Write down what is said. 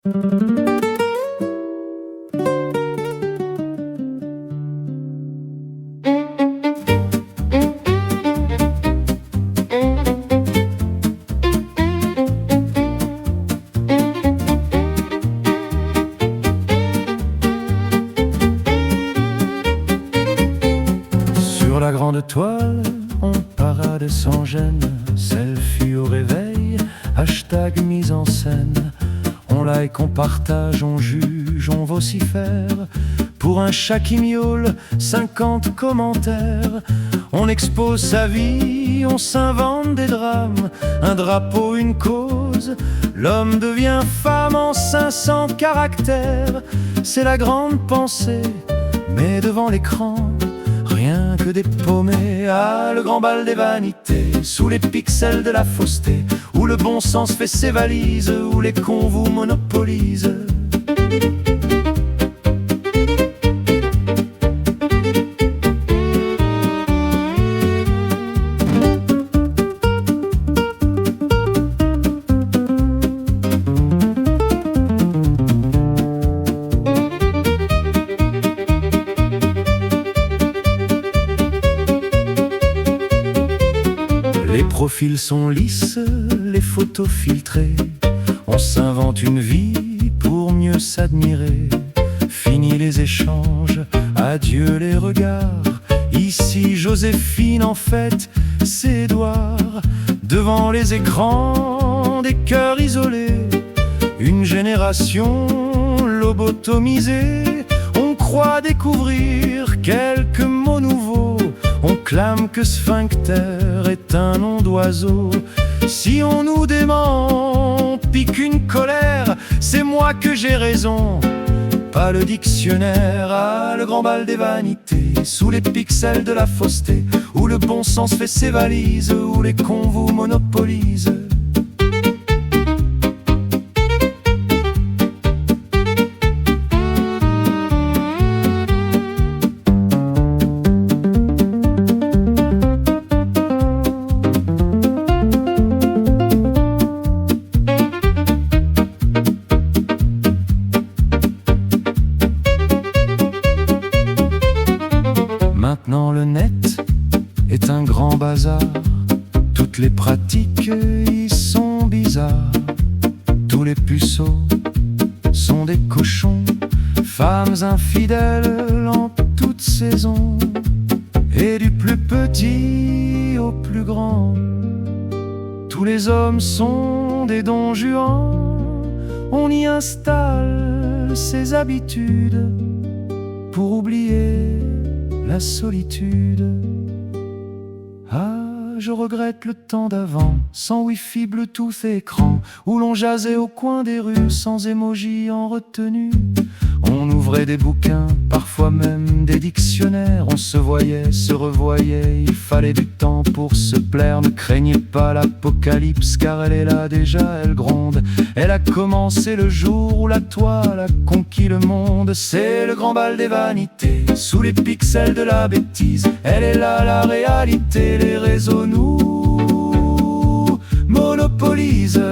Sur la grande toile, on parade sans gêne, selfie au réveil, hashtag mise en scène. On like, on partage, on juge, on vocifère. Pour un chat qui miaule, 50 commentaires. On expose sa vie, on s'invente des drames. Un drapeau, une cause, l'homme devient femme en 500 caractères. C'est la grande pensée, mais devant l'écran, rien que des paumés. Ah, le grand bal des vanités, sous les pixels de la fausseté, où le bon sens fait ses valises, où les cons vous monopolisent. Les profils sont lisses, les photos filtrées. On s'invente une vie pour mieux s'admirer. Fini les échanges, adieu les regards. Ici Joséphine, en fait c'est Édouard. Devant les écrans, des cœurs isolés. Une génération lobotomisée. On croit découvrir quelques mots nouveaux. On clame que sphincter est un nom d'oiseau. Si on nous dément, on pique une colère. C'est moi que j'ai raison, pas le dictionnaire. Ah, le grand bal des vanités, sous les pixels de la fausseté, où le bon sens fait ses valises, où les cons vous monopolisent. Maintenant le net est un grand bazar. Toutes les pratiques y sont bizarres. Tous les puceaux sont des cochons, femmes infidèles en toute saison. Et du plus petit au plus grand, tous les hommes sont des Don Juan. On y installe ses habitudes pour oublier la solitude. Ah, je regrette le temps d'avant, sans wifi, bluetooth et écran, où l'on jasait au coin des rues, sans émoji en retenue. On ouvrait des bouquins, parfois même des dictionnaires. On se voyait, se revoyait, il fallait du temps pour se plaire. Ne craignez pas l'apocalypse, car elle est là déjà, elle gronde. Elle a commencé le jour où la toile a conquis le monde. C'est le grand bal des vanités, sous les pixels de la bêtise. Elle est là, la réalité, les réseaux nous monopolisent.